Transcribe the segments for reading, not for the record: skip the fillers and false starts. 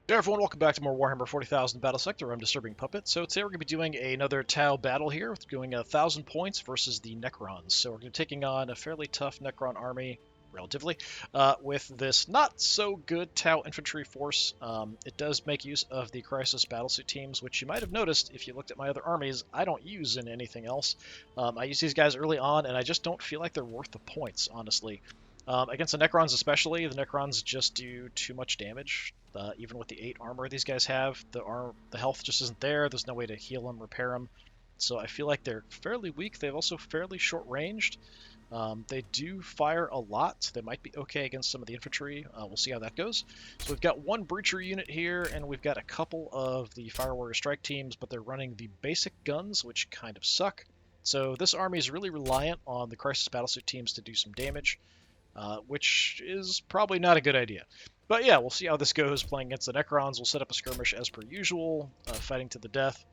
Hey everyone, welcome back to more Warhammer 40,000 Battlesector. I'm DisturbingPuppet. So today we're going to be doing another Tau battle here, doing 1,000 points versus the Necrons. So we're going to be taking on a fairly tough Necron army, relatively, with this not-so-good Tau infantry force. It does make use of the Crisis battlesuit teams, which you might have noticed if you looked at my other armies, I don't use in anything else. I use these guys early on, and I just don't feel like they're worth the points, honestly. Against the Necrons especially, the Necrons just do too much damage. Even with the 8 armor these guys have, the health just isn't there. There's no way to heal them, repair them. So I feel like they're fairly weak. They're also fairly short-ranged. They do fire a lot. They might be okay against some of the infantry. We'll see how that goes. So we've got one breacher unit here, and we've got a couple of the Fire Warrior Strike teams, but they're running the basic guns, which kind of suck. So this army is really reliant on the Crisis battlesuit teams to do some damage. Which is probably not a good idea. But yeah, we'll see how this goes playing against the Necrons. We'll set up a skirmish as per usual, fighting to the death.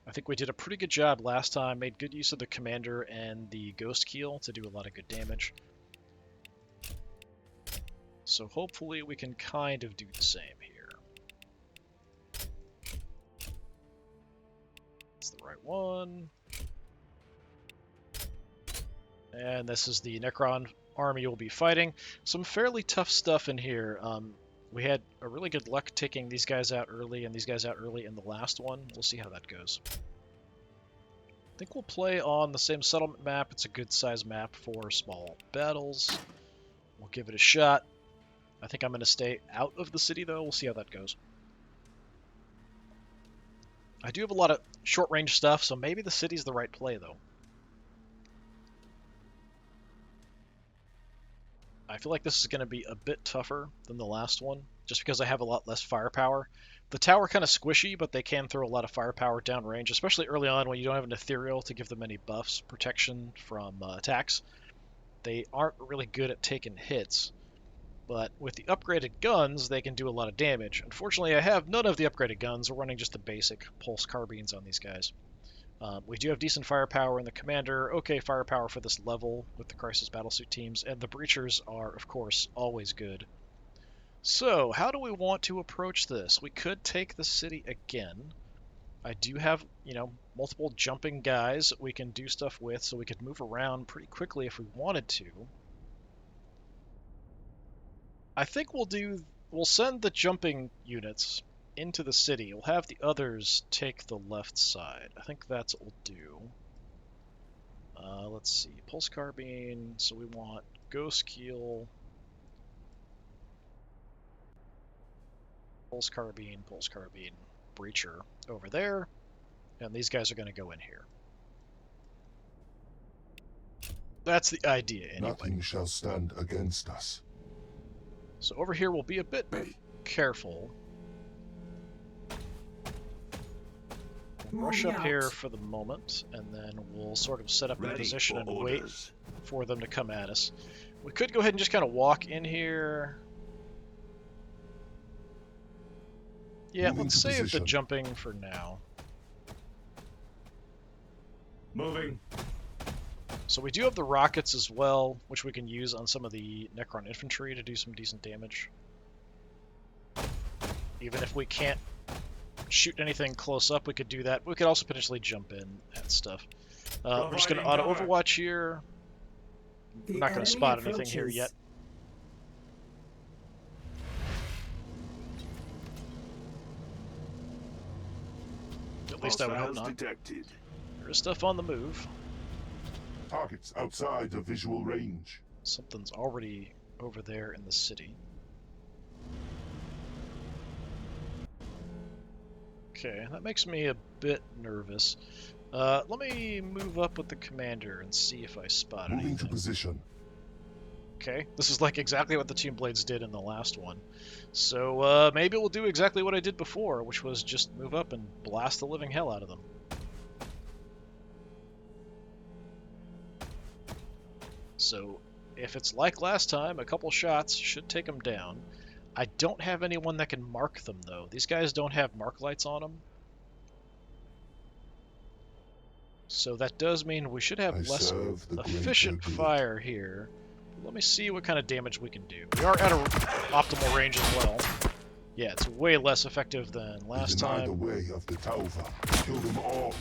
I think we did a pretty good job last time, made good use of the commander and the ghost keel to do a lot of good damage. So hopefully we can kind of do the same here. It's the right one. And this is the Necron army you'll be fighting. Some fairly tough stuff in here. We had a really good luck taking these guys out early and these guys out early in the last one. We'll see how that goes. I think we'll play on the same settlement map. It's a good size map for small battles. We'll give it a shot. I think I'm going to stay out of the city though. We'll see how that goes. I do have a lot of short range stuff, so maybe the city's the right play though. I feel like this is going to be a bit tougher than the last one, just because I have a lot less firepower. The tower kind of squishy, but they can throw a lot of firepower downrange, especially early on when you don't have an ethereal to give them any buffs, protection from attacks. They aren't really good at taking hits, but with the upgraded guns, they can do a lot of damage. Unfortunately, I have none of the upgraded guns. We're running just the basic pulse carbines on these guys. We do have decent firepower in the commander, okay firepower for this level with the Crisis battlesuit teams, and the breachers are, of course, always good. So, how do we want to approach this? We could take the city again. I do have, multiple jumping guys that we can do stuff with, so we could move around pretty quickly if we wanted to. I think we'll send the jumping units into the city. We'll have the others take the left side. I think that's what we'll do. Let's see. Pulse carbine. So we want ghost keel. Pulse carbine, breacher over there. And these guys are going to go in here. That's the idea anyway. Nothing shall stand against us. So over here we'll be a bit careful. Rush up here for the moment, and then we'll sort of set up in position and wait for them to come at us. We could go ahead and just kind of walk in here. Yeah, let's save the jumping for now. Moving. So we do have the rockets as well, which we can use on some of the Necron infantry to do some decent damage. Even if we can't shoot anything close up, we could do that. We could also potentially jump in and stuff. We're just going to auto overwatch here. I'm not going to spot anything here yet. At least I would hope not. There is stuff on the move. Targets outside of visual range. Something's already over there in the city. Okay, that makes me a bit nervous. Let me move up with the commander and see if I spot anything. Moving to position. Okay, this is like exactly what the Team Blades did in the last one. So maybe we'll do exactly what I did before, which was just move up and blast the living hell out of them. So if it's like last time, a couple shots should take them down. I don't have anyone that can mark them, though. These guys don't have mark lights on them. So that does mean we should have less efficient fire here. Let me see what kind of damage we can do. We are at an optimal range as well. Yeah, it's way less effective than last Deny the time. way of the Tauva. Kill them all.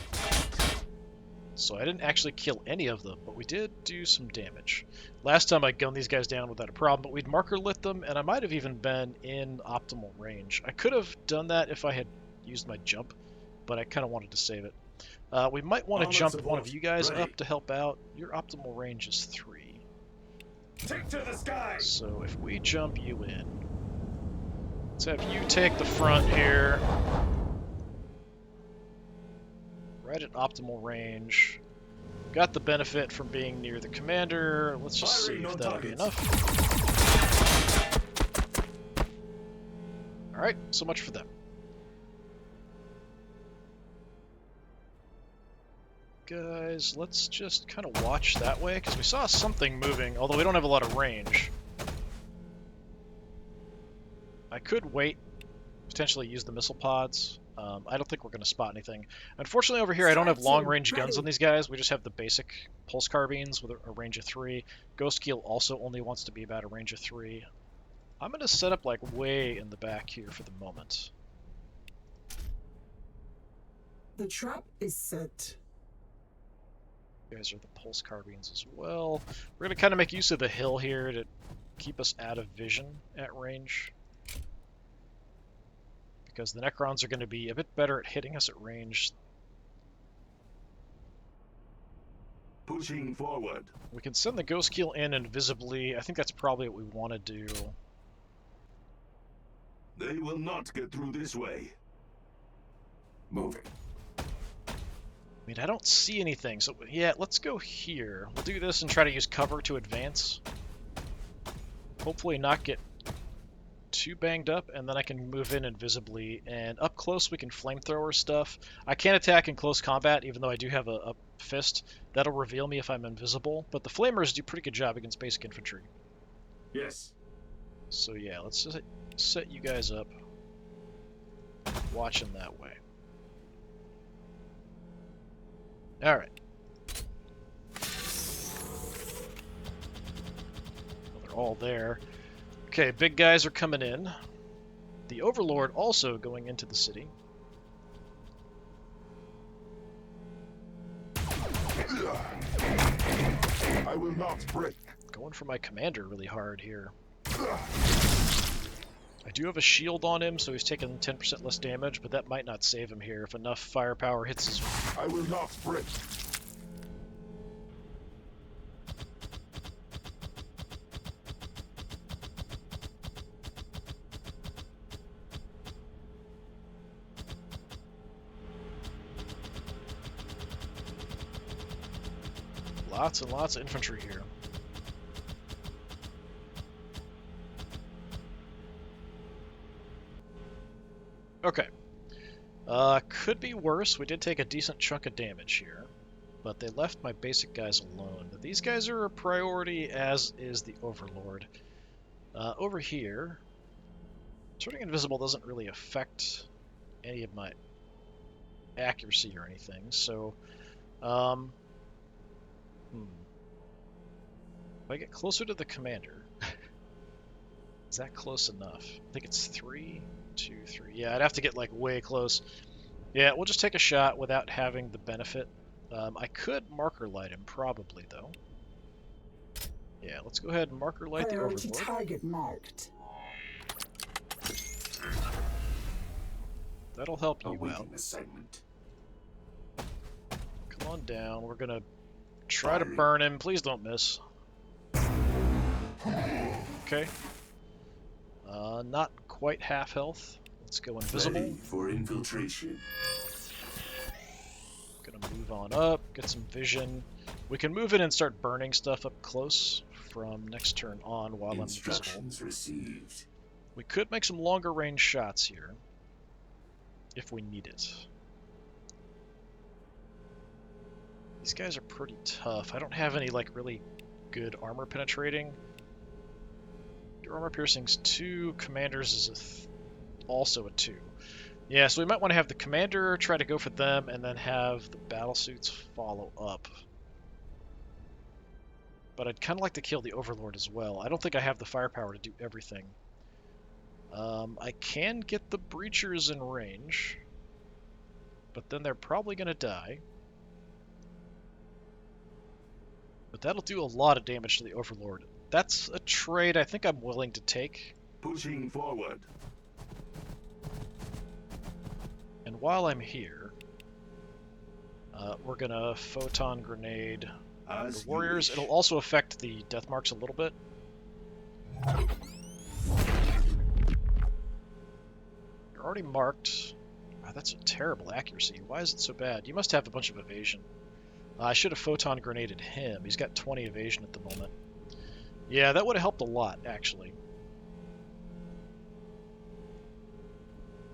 So I didn't actually kill any of them, but we did do some damage. Last time I gunned these guys down without a problem, but we'd marker lit them, and I might have even been in optimal range. I could have done that if I had used my jump, but I kind of wanted to save it. We might want to jump one of you guys up to help out. Your optimal range is 3. Take to the sky! So if we jump you in, let's have you take the front here. Right at optimal range. Got the benefit from being near the commander. Let's just see if that'll be enough. Alright, so much for them. Guys, let's just kind of watch that way, because we saw something moving, although we don't have a lot of range. I could wait, potentially use the missile pods. I don't think we're going to spot anything. Unfortunately, over here, I don't have long-range guns on these guys. We just have the basic pulse carbines with a range of 3. Ghost Keel also only wants to be about a range of 3. I'm going to set up, like, way in the back here for the moment. The trap is set. You guys are the pulse carbines as well. We're going to kind of make use of the hill here to keep us out of vision at range. Because the Necrons are going to be a bit better at hitting us at range. Pushing forward. We can send the Ghost Keel in invisibly. I think that's probably what we want to do. They will not get through this way. Moving. I mean, I don't see anything, so yeah, let's go here. We'll do this and try to use cover to advance. Hopefully not get too banged up, and then I can move in invisibly, and up close we can flamethrower stuff. I can't attack in close combat, even though I do have a fist. That'll reveal me if I'm invisible, but the flamers do a pretty good job against basic infantry. Yes. So yeah, let's just set you guys up. Watching that way. Alright. Well, they're all there. Okay, big guys are coming in. The Overlord also going into the city. I will not break. Going for my commander really hard here. I do have a shield on him, so he's taking 10% less damage, but that might not save him here if enough firepower hits his... I will not break. Lots and lots of infantry here. Okay. Could be worse. We did take a decent chunk of damage here, but they left my basic guys alone. These guys are a priority, as is the Overlord. Over here, turning invisible doesn't really affect any of my accuracy or anything, so... If I get closer to the commander, is that close enough? I think it's 3, 2, 3. Yeah, I'd have to get like way close. Yeah, we'll just take a shot without having the benefit. I could marker light him, probably, though. Yeah, let's go ahead and marker light the Priority Overlord. target marked. That'll help you out. Awaiting assignment. Come on down. We're gonna try to burn him. Please don't miss. Okay. Not quite half health. Let's go invisible. Ready for infiltration. Gonna move on up, get some vision. We can move in and start burning stuff up close from next turn on while I'm invisible. Instructions received. We could make some longer range shots here if we need it. These guys are pretty tough. I don't have any like really good armor penetrating. Your armor piercing's 2, commander's is also a 2. Yeah, so we might want to have the commander try to go for them and then have the battle suits follow up. but I'd kind of like to kill the Overlord as well. I don't think I have the firepower to do everything. I can get the Breachers in range, but then they're probably going to die. But that'll do a lot of damage to the Overlord. That's a trade I think I'm willing to take. Pushing forward. And while I'm here, we're going to Photon Grenade As the Warriors. you wish. It'll also affect the Death Marks a little bit. You're already marked. Wow, that's a terrible accuracy. Why is it so bad? You must have a bunch of evasion. I should have Photon Grenaded him. He's got 20 evasion at the moment. Yeah, that would have helped a lot, actually.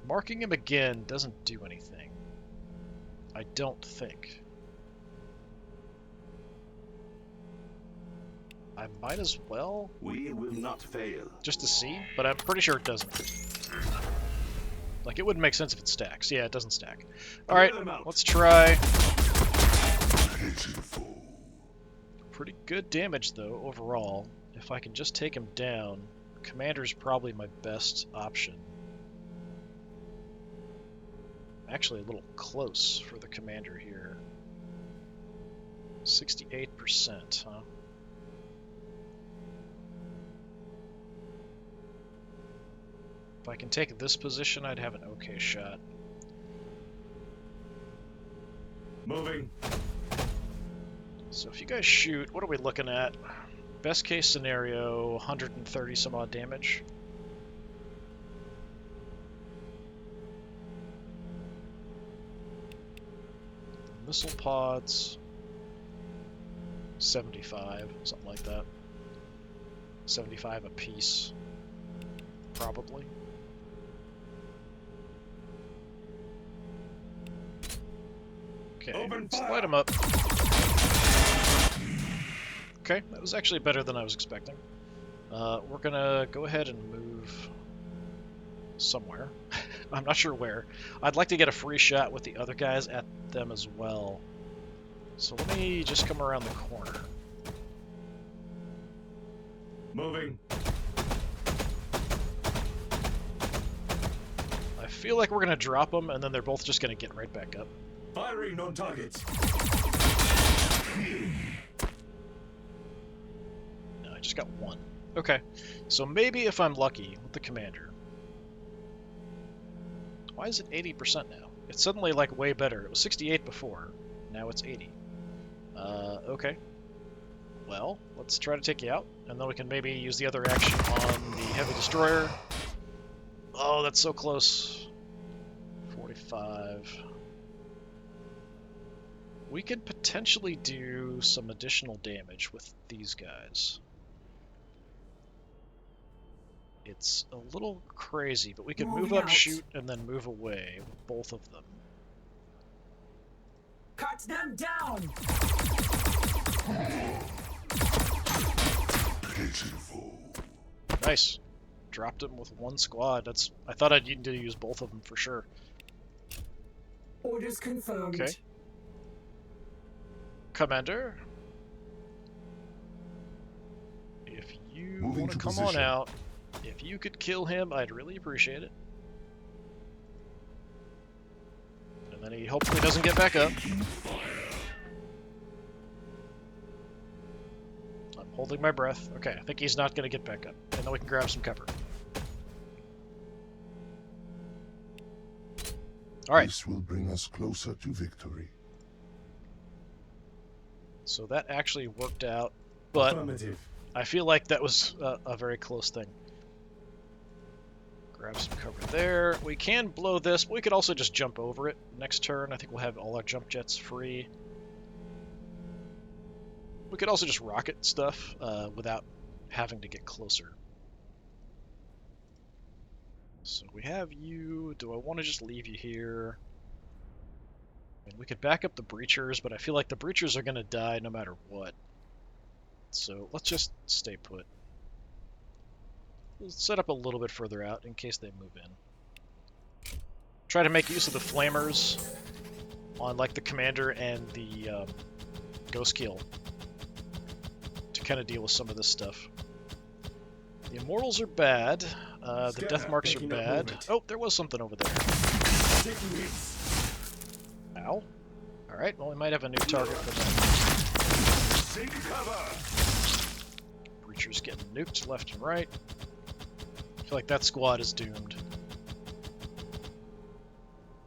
Marking him again doesn't do anything. I don't think. I might as well, We will not fail. just to see, but I'm pretty sure it doesn't. Like, it wouldn't make sense if it stacks. Yeah, it doesn't stack. Alright, them out. let's try. Pitiful. Pretty good damage, though, overall. If I can just take him down, Commander's probably my best option. Actually, a little close for the Commander here. 68%, huh? If I can take this position, I'd have an okay shot. Moving. So if you guys shoot, what are we looking at? Best case scenario, 130 some odd damage. Missile pods, 75, something like that. 75 apiece, probably. Okay, Open let's fire. light them up. Okay, that was actually better than I was expecting. We're gonna go ahead and move somewhere. I'm not sure where. I'd like to get a free shot with the other guys at them as well. So let me just come around the corner. Moving. I feel like we're gonna drop them, and then they're both just gonna get right back up. Firing on targets. No, I just got one. Okay, so maybe if I'm lucky with the commander. Why is it 80% now? It's suddenly like way better. It was 68 before. Now it's 80. Okay. Well, let's try to take you out, and then we can maybe use the other action on the heavy destroyer. Oh, that's so close. 45. We could potentially do some additional damage with these guys. It's a little crazy, but we could move Moving up, out. shoot, and then move away with both of them. Cut them down! Pitiful. Nice. Dropped him with one squad. I thought I'd need to use both of them for sure. Orders confirmed. Okay. Commander, if you Moving want to to come on position. out, if you could kill him, I'd really appreciate it. And then he hopefully doesn't get back up. I'm holding my breath. Okay, I think he's not going to get back up. And then we can grab some cover. Alright, This will bring us closer to victory. so that actually worked out, but Affirmative. I feel like that was a very close thing. Grab some cover there. We can blow this, but we could also just jump over it next turn. I think we'll have all our jump jets free. We could also just rocket stuff without having to get closer. So we have you. Do I want to just leave you here? I mean, we could back up the breachers, but I feel like the breachers are going to die no matter what. So let's just stay put. We'll set up a little bit further out in case they move in. Try to make use of the flamers on like the commander and the ghost kill to kind of deal with some of this stuff. The Immortals are bad. The Death Marks are bad. Oh, there was something over there. Taking hits. Ow. Alright, well, we might have a new target for them. Take cover. Breacher's getting nuked left and right. I feel like that squad is doomed.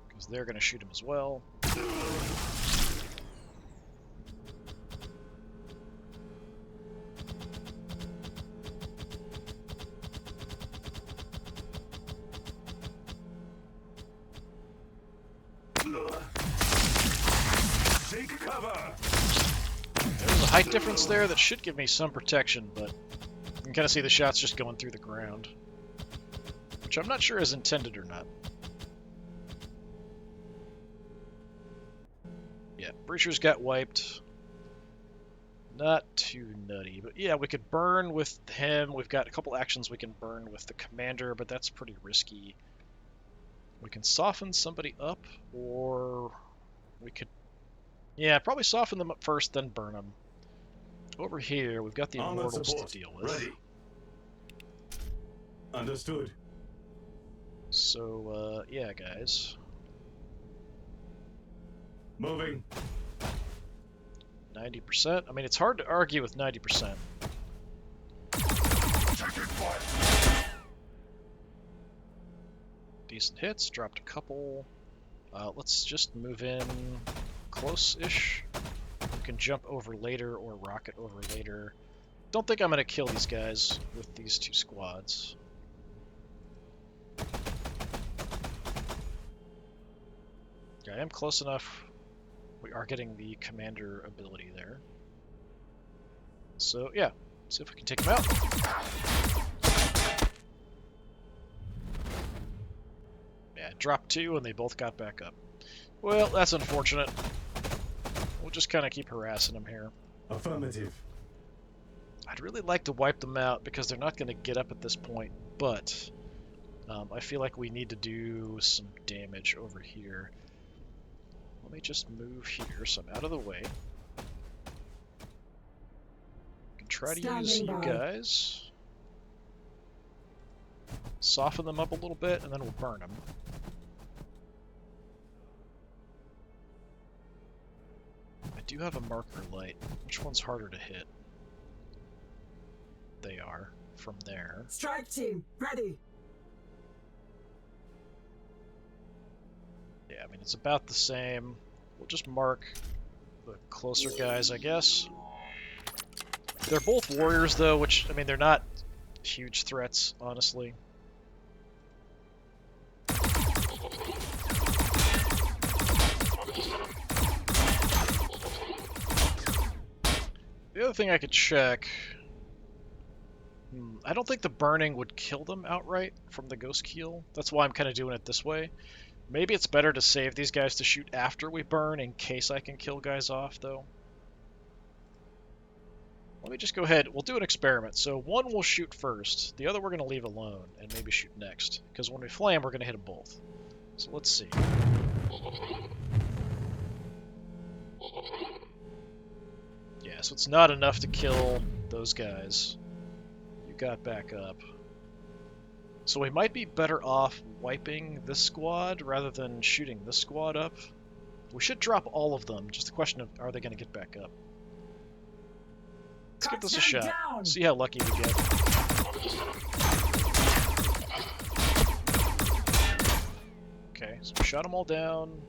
Because they're going to shoot him as well. Take cover. There's a height difference there that should give me some protection, but you can kind of see the shots just going through the ground. Which I'm not sure is intended or not. Yeah, Breacher's got wiped. Not too nutty, but yeah, we could burn with him. We've got a couple actions we can burn with the commander, but that's pretty risky. We can soften somebody up, or we could... Yeah, probably soften them up first, then burn them. Over here, we've got the Immortals to deal with. Ready. Understood. So, yeah, guys. Moving. 90%. I mean, it's hard to argue with 90%. Decent hits, dropped a couple. Let's just move in close-ish. We can jump over later or rocket over later. Don't think I'm going to kill these guys with these two squads. Yeah, I am close enough. We are getting the commander ability there. So, yeah. See if we can take him out. Yeah, dropped two and they both got back up. Well, that's unfortunate. We'll just kind of keep harassing them here. Affirmative. I'd really like to wipe them out because they're not going to get up at this point, but I feel like we need to do some damage over here. Let me just move here so I'm out of the way. I can try to use you guys. Soften them up a little bit, and then we'll burn them. I do have a marker light. Which one's harder to hit? They are, from there. Strike team, ready. Yeah, I mean, it's about the same. We'll just mark the closer guys, I guess. They're both warriors, though, which, I mean, they're not huge threats, honestly. The other thing I could check... I don't think the burning would kill them outright from the Ghost Keel. That's why I'm kind of doing it this way. Maybe it's better to save these guys to shoot after we burn in case I can kill guys off, though. Let me just go ahead. We'll do an experiment. So one will shoot first. The other we're going to leave alone and maybe shoot next. Because when we flame, we're going to hit them both. So let's see. Yeah, so it's not enough to kill those guys. You got back up. So we might be better off wiping this squad rather than shooting this squad up. We should drop all of them. Just a question of, are they going to get back up? Let's give this a shot. See how lucky we get. Okay, so we shot them all down,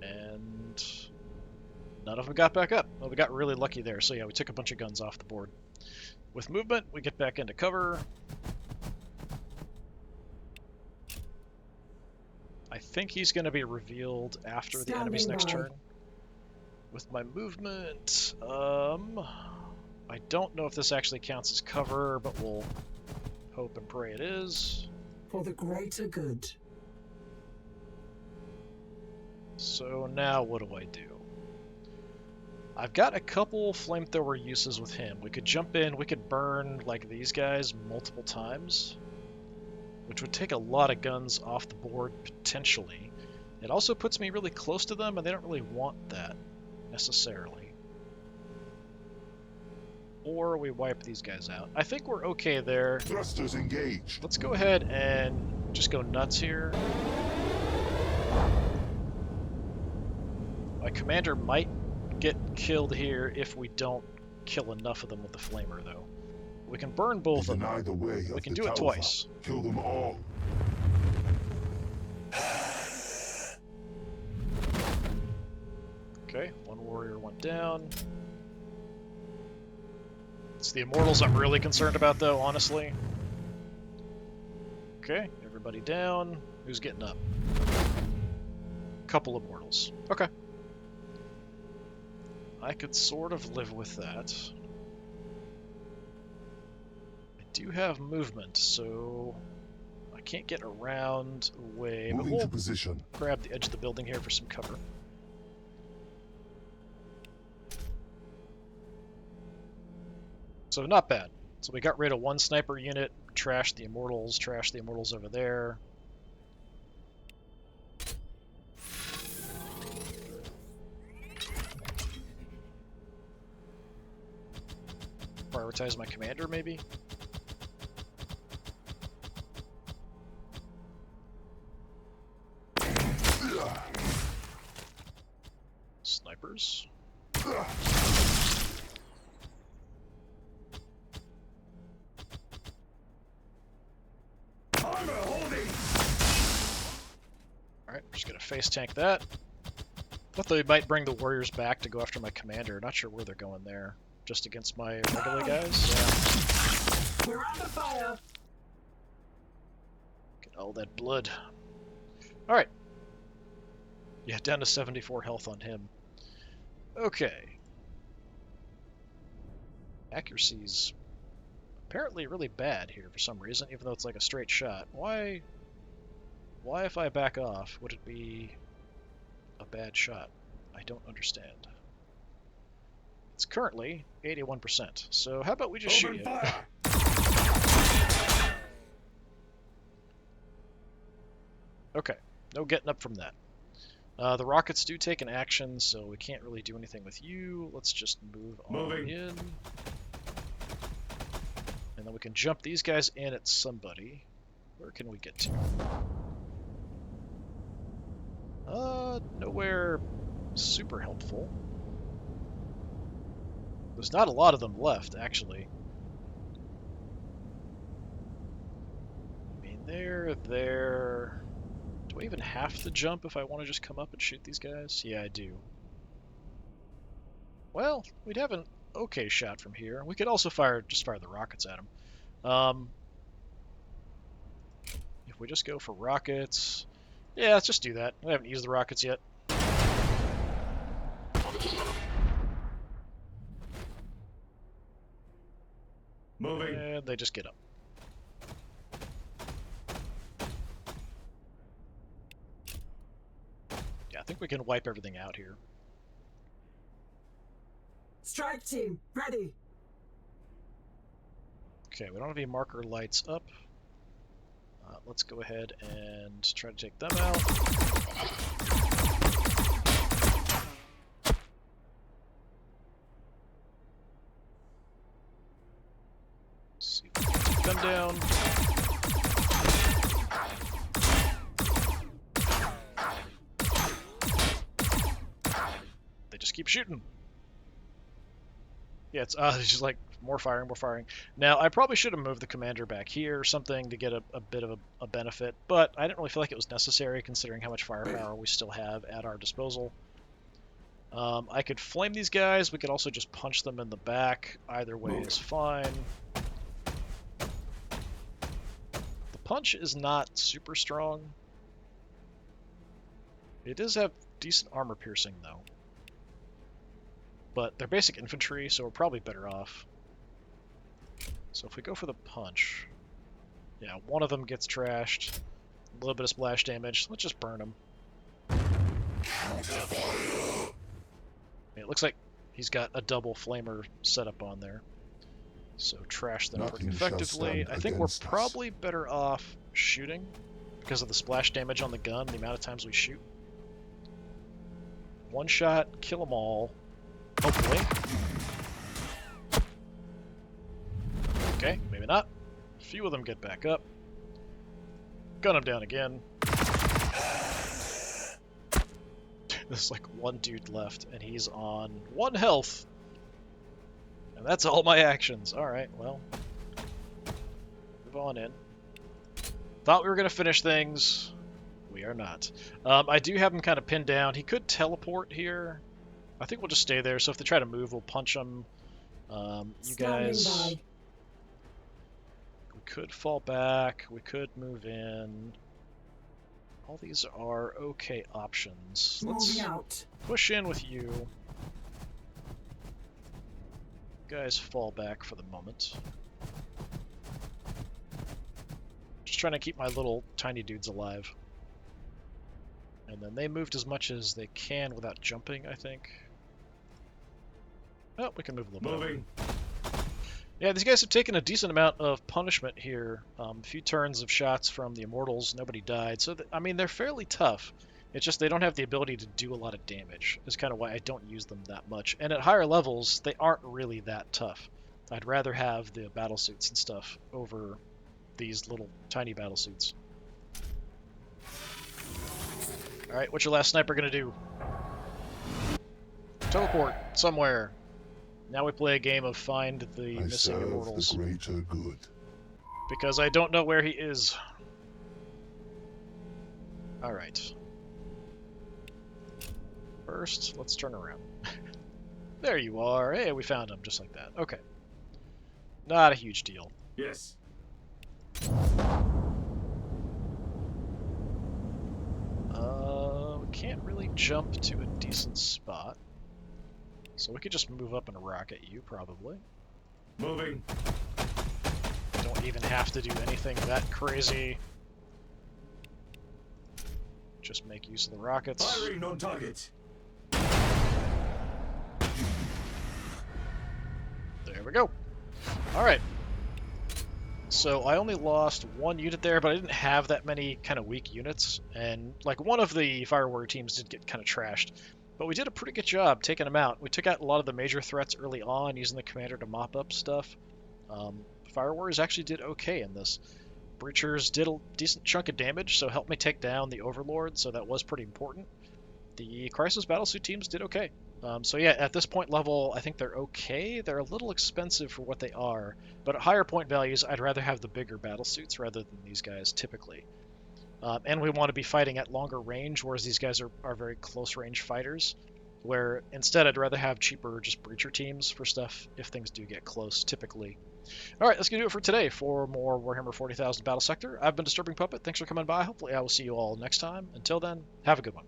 and none of them got back up. Well, we got really lucky there. So yeah, we took a bunch of guns off the board. With movement, we get back into cover. I think he's going to be revealed after the enemy's next turn. With my movement, I don't know if this actually counts as cover, but we'll hope and pray it is. For the greater good. So now what do I do? I've got a couple flamethrower uses with him. We could jump in, we could burn like these guys multiple times, which would take a lot of guns off the board potentially. It also puts me really close to them, and they don't really want that necessarily. or we wipe these guys out. I think we're okay there. Thrusters engaged. Let's go ahead and just go nuts here. My commander might get killed here if we don't kill enough of them with the flamer, though. We can burn both of Deny them. the way We of can the do it Taufa. twice. Kill them all. Okay, one warrior went down. It's the immortals I'm really concerned about, though, honestly. Okay, everybody down. Who's getting up? Couple immortals. Okay. I could sort of live with that. I do have movement, so I can't get around away, but Moving we'll to position. grab the edge of the building here for some cover. So not bad. So we got rid of one sniper unit, trashed the immortals over there. Prioritize my commander, maybe? Snipers. Alright, we're just gonna face tank that. Thought they might bring the warriors back to go after my commander. Not sure where they're going there. Just against my regular guys? Yeah. We're under fire. Get all that blood. Alright. Yeah, down to 74 health on him. Okay. Accuracy's apparently really bad here for some reason, even though it's like a straight shot. Why if I back off, would it be a bad shot? I don't understand. It's currently 81%, so how about we just shoot Open it? fire! Okay, no getting up from that. The rockets do take an action, so we can't really do anything with you. Let's just move on Moving. in. And then we can jump these guys in at somebody. Where can we get to? Nowhere super helpful. There's not a lot of them left, actually. I mean, they're there. Do I even have to jump if I want to just come up and shoot these guys? Yeah, I do. Well, we'd have an okay shot from here. We could also just fire the rockets at them. If we just go for rockets... Yeah, let's just do that. I haven't used the rockets yet. Moving. And they just get up. Yeah, I think we can wipe everything out here. Strike team, ready. Okay, we don't have any marker lights up. Let's go ahead and try to take them out. See if we can take them down. They just keep shooting. Yeah, it's just like more firing, more firing. Now, I probably should have moved the commander back here or something to get a bit of a benefit, but I didn't really feel like it was necessary considering how much firepower we still have at our disposal. I could flame these guys. We could also just punch them in the back. Either way is fine. The punch is not super strong. It does have decent armor piercing, though. But they're basic infantry, so we're probably better off. So if we go for the punch, yeah, one of them gets trashed, a little bit of splash damage. Let's just burn him. It looks like he's got a double flamer setup on there. So trash them pretty Nothing shall effectively. stand I think we're against us. probably better off shooting because of the splash damage on the gun, the amount of times we shoot. One shot, kill them all. Hopefully. few of them get back up. Gun him down again. There's like one dude left, and he's on 1 health. And that's all my actions. Alright, well. Move on in. Thought we were going to finish things. We are not. I do have him kind of pinned down. He could teleport here. I think we'll just stay there, so if they try to move, we'll punch them. You guys... We could fall back. We could move in. All these are okay options. Let's push in with you. Guys fall back for the moment. Just trying to keep my little tiny dudes alive. And then they moved as much as they can without jumping, I think. Oh, we can move a little bit. Yeah, these guys have taken a decent amount of punishment here. A few turns of shots from the Immortals, nobody died. So, I mean, they're fairly tough. It's just they don't have the ability to do a lot of damage. That's kind of why I don't use them that much. And at higher levels, they aren't really that tough. I'd rather have the battlesuits and stuff over these little tiny battlesuits. Alright, what's your last sniper gonna do? Teleport somewhere. Now we play a game of find the missing Immortals. The greater good. Because I don't know where he is. Alright. First, let's turn around. There you are. Hey, we found him, just like that. Okay. Not a huge deal. Yes. We can't really jump to a decent spot. So we could just move up and rocket you, probably. Moving. Don't even have to do anything that crazy. Just make use of the rockets. Firing on target. There we go. Alright. So I only lost 1 unit there, but I didn't have that many kind of weak units. And like one of the Fire Warrior teams did get kind of trashed. But we did a pretty good job taking them out. We took out a lot of the major threats early on, using the commander to mop up stuff. Fire Warriors actually did okay in this. Breachers did a decent chunk of damage, so helped me take down the Overlord, so that was pretty important. The Crisis Battlesuit teams did okay. So yeah, at this point level, I think they're okay. They're a little expensive for what they are, but at higher point values, I'd rather have the bigger battlesuits rather than these guys typically. And we want to be fighting at longer range, whereas these guys are very close range fighters, where instead I'd rather have cheaper just breacher teams for stuff if things do get close, typically. Alright, that's going to do it for today. For more Warhammer 40,000 Battlesector, I've been Disturbing Puppet. Thanks for coming by. Hopefully I will see you all next time. Until then, have a good one.